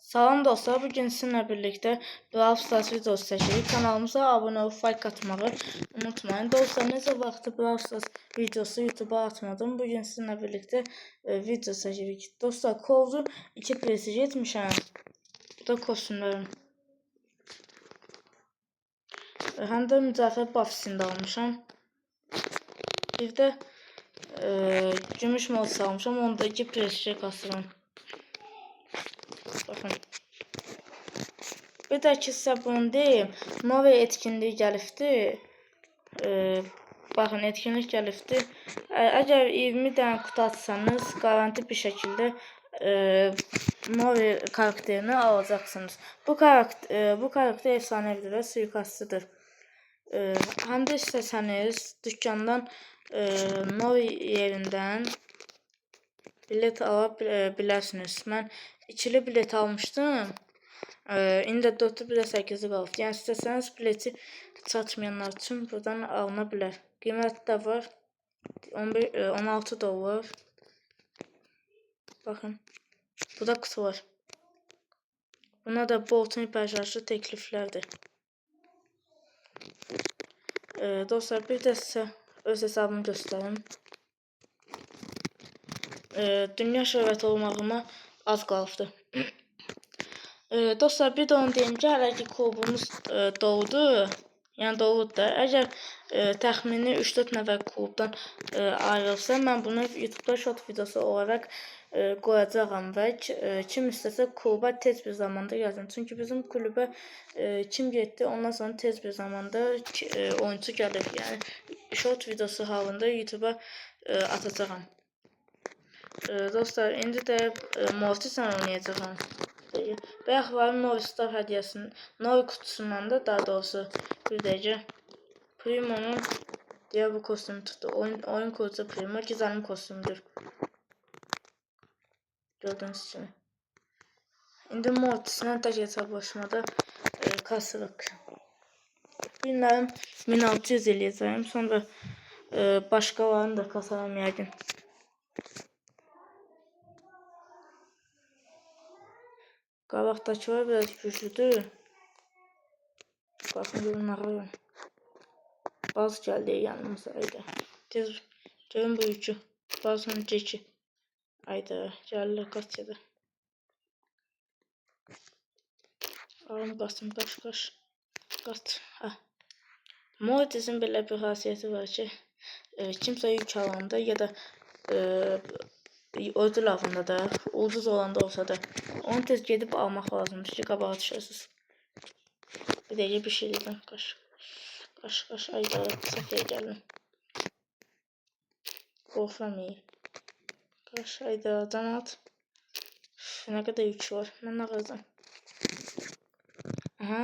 Salam dostlar, bugün sizinlə birlikdə Brawl Stars videosu çəkirik. Kanalımıza abunə olub like atmağı unutmayın. Dostlar, necə vaxtı Brawl Stars videosu YouTube'a atmadım. Bugün sizinlə birlikdə video çəkirik. Dostlar, Cole'u 2 presij etmişəm. Bu da kostümlərim. Həm də mücəfər buff'sini də almışam. Bir də gümüş mod almışam. Onu da 2 presijə kasıram. Baxın. Bir də ki, sizə bunu deyim. Nove etkinliyi gəlibdir. Baxın, etkinlik gəlibdir. Əgər 20 dənə kutu atsanız, garanti bir şəkildə Nove karakterini alacaqsınız. Bu karakter efsanəvidir və suikastçıdır. Həm də istəsəniz dükkandan Nove yerindən bilet ala bilərsiniz. Mən ikili bilet almışdım. İndi 4-8'i qalıb. Yəni istəsəniz bileti çatmayanlar üçün buradan alına bilər. Qiyməti də var. 16 dollar. Baxın. Bu da kutu var. Buna da Boltun hiperşarjlı təkliflərdir. Dostlar, bir də sizə öz hesabımı göstərim. Dünya şöhrəti olmağıma az qalıbdı. Dostlar, bir də onu deyim ki, hələ ki klubumuz doğdu. Yəni doğdu da. Əgər təxmini 3-4 nəfər klubdan ayrılsa, mən bunu YouTube'da short videosu olaraq qoyacağam və kim istəsə kluba tez bir zamanda gəlsin. Çünki bizim klubə kim getdi, ondan sonra tez bir zamanda oyuncu gəlir. Yəni short videosu halında YouTube'a atacağam. Dostlar, indi də Mortis'lə oynayacağam. Bayaqların Nove Star hədiyyəsinin, Nove kutusundan da daha doğrusu bir dəqiqə Primo'nun diğer bu kostümü tuttu. Oyun kurucu Primo güzel kostümdür. Gördüğünüz kimi. İndi Mortis'lə tək hesablaşmada kasırıq. Günlərim 1600 eləyəcəyim. Sonra başqalarını da kasaram yəqin. Qabaqdakılar biraz güclüdür. Baxın, görün ağırım. Baz gəldi yanımıza. Ayda. Tez görün bu üçü. Bazın ceki. Ayda. Gəlirlər qaçıda. Alım qaçım. Qaç. Qaç. Mortis'in belə bir xasiyyəti var ki, kimsə yük alanda ya da ödül avında da, ucuz olanda olsa da onu tez gedib almaq lazımdır ki, qabağa düşəsiniz. Bir dəqiqə bir şey deyəcəm. Qaş. Ayda, səfəyə gəlin. Qorxamayın. Qaş, ayda, can at. Nə qədər yük var. Mən nə qalacam? Aha.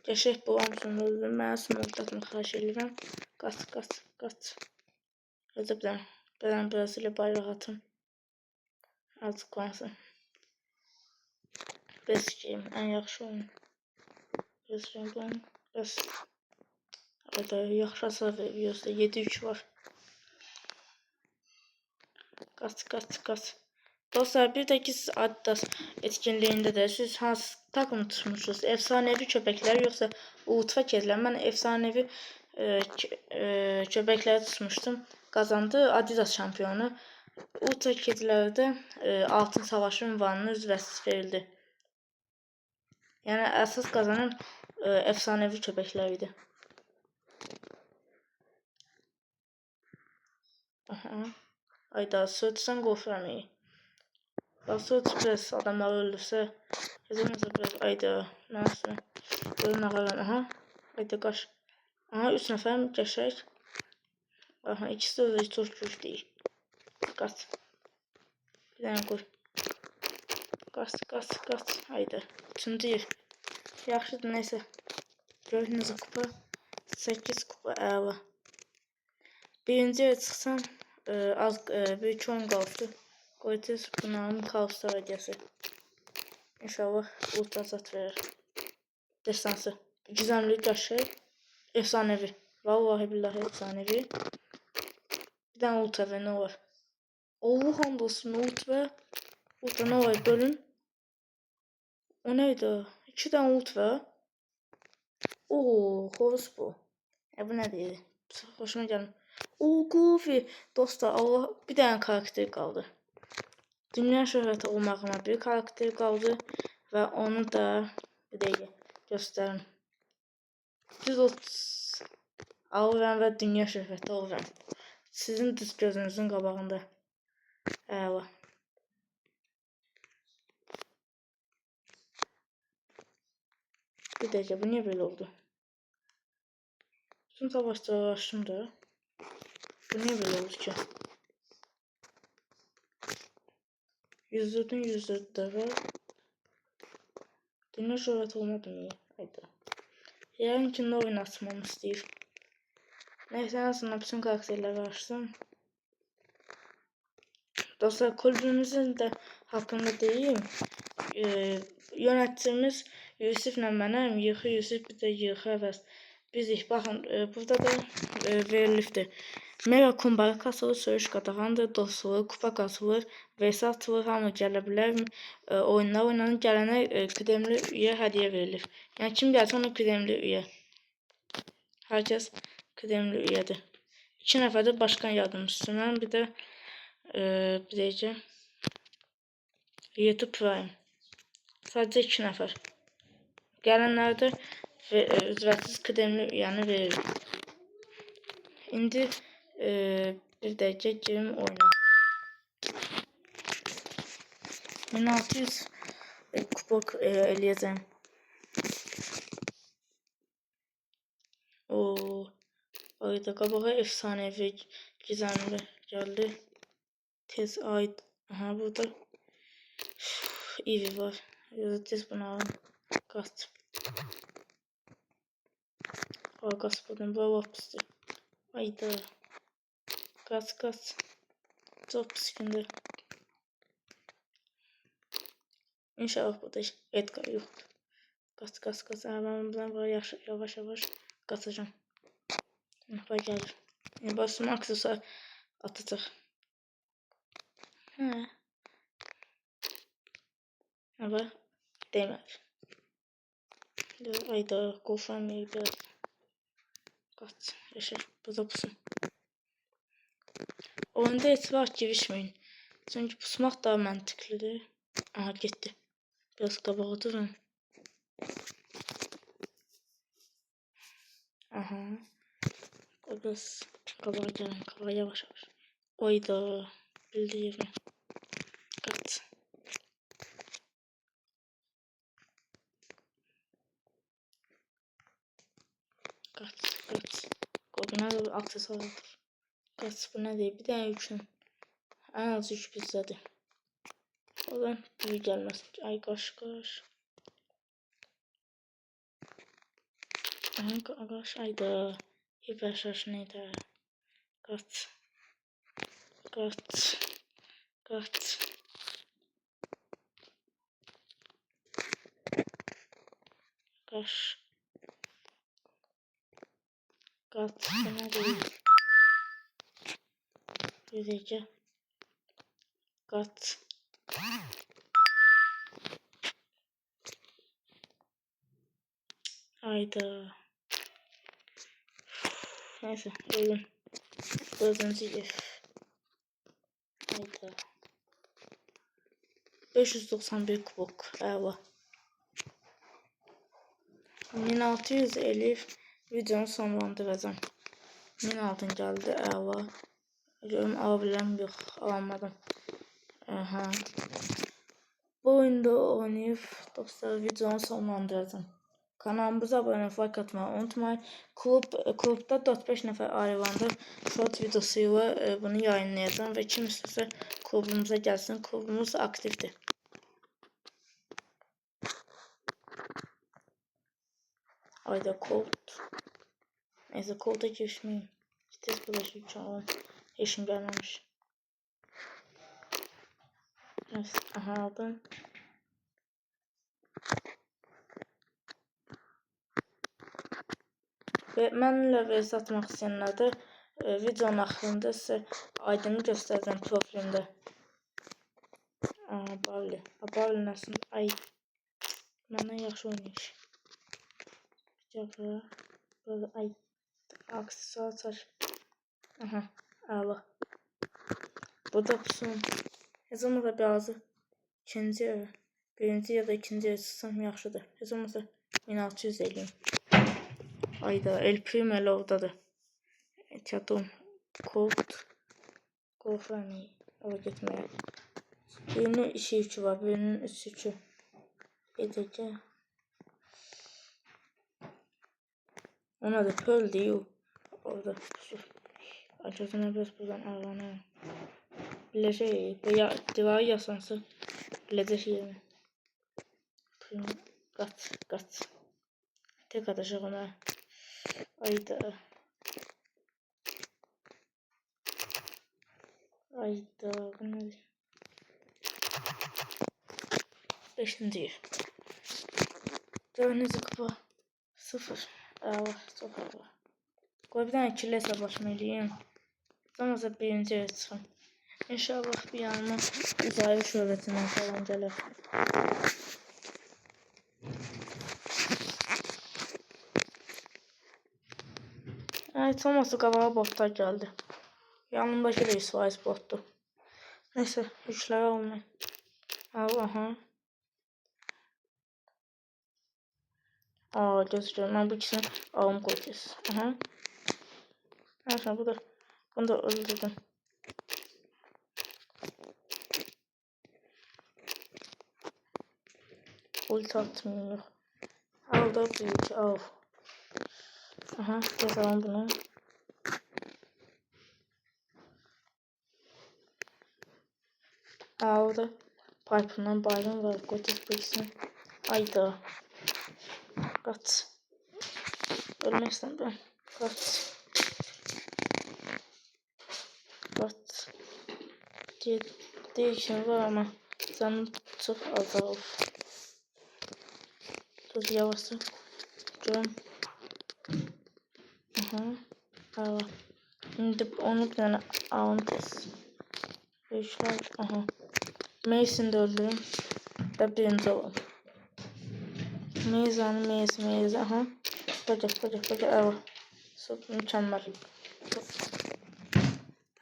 Qəşək bu hamısını öldürüm. Mənə smoltatını xahiş edirəm. Qaç. Özəbdən. Bədən Brasilia bayrağı atım. Azıqlansın. Beskiyim. Ən yaxşı oyun. Beskiyim bu oyun. Ayda, yaxşı hasar veriyorsa 7-3 var. Qaç. Dostlar, bir də ki siz Adidas etkinliyində də siz hansı takım tutmuşsunuz? Efsanevi köpəklər yoxsa ultra kedlər? Mən efsanevi köpəkləri tutmuşdum. Qazandı Adidas şampiyonu. Ultra kedlərdə altın savaşı ünvanına üzvəsiz verildi. Yəni əsas qazanan efsanevi köpəklər idi. Aha. Ayda, sırtsan qorxuram. Sırt biraz adamları öldürsə, biraz ayda, nəsə, görün ağalan, aha, ayda qaş. Aha, 3 nəfər qəşək. Aha, ikisi də çox güclü. Qaç. Bir dənə qoy. Qaç. Ayda, 3-cü yer. Yaxşıdır, neysə. Gördüyünüz kupa, 8 kupa, əla. Birinci yer çıxsam, bir oyun qalıbdır. Qoyacağız bunların kaos tragediyası. İnşallah ultra zat verir. Destansı. Gizemli qəşək. Efsanevi. Vallahi billahi efsanevi. Bir dənə ultra və nə var? Allah hamdolsun ultra. Ultra nə var? Bölün. O neydi? 2 tane ult var. Oo, horus bu. Bu ne değil? Hoşuma geldi. Oo, Goofy. Dostlar, Allah, bir tane karakter kaldı. Dünya şöhrəti olmağıma bir karakter kaldı ve onu da bir dəqiqə göstərim. 130 alıram ve dünya şöhrəti alıram. Sizin düz gözünüzün qabağında. Əla. Bir dəqiqə, bu niye böyle oldu? Bütün savaşçıları açtım da. Bu niye böyle oldu ki? 104'ün 104'de var. Dünya şöhrəti olmadı mı? Hayda. Yarın ki ne oyun açmamı istəyir. Neyse, en azından bütün karakterleri açtım. Dostlar, kulübümüzün de hakkında diyeyim. Yöneticimiz Yusuf'la mənim, Yıxı Yusuf, bir de Yıxı Əvəz. Bizik, baxın, burada da verilifdir. Mega kumbara kasılır, söyüş qadağandır, dostluğu, kupa kasılır, vs atılır, hamı gələ bilər. Oyunlar oynanır, gələnə kıdemli üye hediye verilir. Yani kim gəlsə ona kıdemli üye. Herkes kıdemli üyedir. 2 nəfər də başkan yardımcısından, bir de bir deyəcək YouTube Prime. Sadece 2 nəfər. Gələnlərdə ücretsiz kıdemli üyəni verir. İndi bir dəqiqə girim oyuna. 1600 kupok eləyəcəm. O ayda qabağa efsanevi gizemli geldi. Tez ay. Aha, burada Eevee var. Tez bunu alın. Kaç. Kaç buradan. Bu vapıstı. Ayda. Kaç. Çok sıkıntı. İnşallah burada Edgar yoktu. Kaç. Ben buradan böyle yavaş kaçacağım. Bak gelir. Basım aksesuar atacak. Ama demedi. Ayda GoFundMe'de kaç yaşa bu da pusun. Oyunda etibar girişmeyin. Çünkü pusmak daha mantıklıdır. Aha, gitti. Biraz kabağa durun. Aha. Biraz kabağa gelin. Kabağa yavaş. Oyda bildiğim. Kaç. Koduna da bir aksesuar alır. Kaç, bu ne değil, bir tane yükün. En az 3 bizdedir. Oradan büyü gelmez. Ay kaç. Ayda. Hiper şarj neydi? Kaç. Bu ne değil. Bir dakika. Kaç. Hayda. Neyse, ölüm. Gözünüzü yiyir. Hayda. 591 kubok. Əla. 1600 elif videonu sonlandıracağım. 1006 geldi. Əla. Görüm alabiləm, yox, alamadım. Aha. Bu oyunda oynayıp dostlar videonu sonlandıracağım. Kanalımıza abone olmayı, like atmayı unutmayın. Klubda 4-5 nəfər ayrılanda short videosuyla bunu yayınlayacağım ve kim istəsə klubumuza gelsin. Klubumuz aktifdir. Ayda Colt. Neyse, Colt'a girişmeyeyim. Tez bulaşık çalalım. Eşim gelmemiş. Evet, aha, aldım. Ve mənimlə vs atmaq istəyənlər də videonun axırında sizə aydını göstərəcəm profilimdə. Barley. Barley nəsin? Ay. Məndən yaxşı oynayış. Cəbra. Böyle ay. Aksesuar saç. Aha. Əla. Bu da son. Heç olmasa birazı ikinci ev. Birinci ya da ikinci ev tutsam yaxşıdır. Heç olmasa 1600 eləyim. Ayda El Primo elə oradadır. Ehtiyatım. Kod. Qorxuram. Ora getməyə. Birinin 2-2 var. Birinin 3-2. Edəcək. Ona da pöl deyil. Orada. Acaba biraz buradan ağlanıyorum. Biləcək. Divarı yasansı. Biləcək yerini. Qaç. Tek atacaq ona. Ayda. Bu nədir? 5-ci yer. Dördüncü kupa. 0. Əla. Çox əla. Qoy bir dənə ikili hesablaşma eləyim. Zamasa birinci yerə çıxım. İnşallah bir yanıma uzaylı şöhrətindən falan gələr. Evet, olmasa qabağa botlar geldi. Yanımdaki de İsveç bottu. Neyse, yükləri olmayın. Aha. Gözüküyor. Ben bu ikisini alım koyacağız. Aha. Neyse, bunu da öldürdüm. Ulti atmıyor. Al da büyük al. Aha, yazalım bunu. Aldı. Pipe'ından bayram var. Gotik bilsin. Ayda. Kaç. Ölmek istemiyorum. Kaç. Değişim var ama canım çok azalır. Dur yavaşça. Görüm. Aha. Şimdi onu bir tane alın kes. Beşler. Aha. Mason'ı da öldürün. Ve birinci olun. Maze. Aha. Bacak. Evet. Çok mükemmel.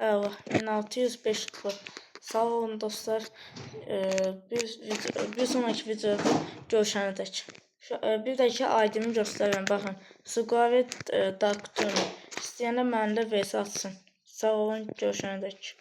Evet. 1605 kupa. Sağ olun dostlar. Bir sonraki videoda görüşene dek. Bir daki aydımı göstərirəm. Baxın. Sugaret Dark Tune. İstəyənlər mənimlə vs atsın. Sağ olun. Görüşene dek.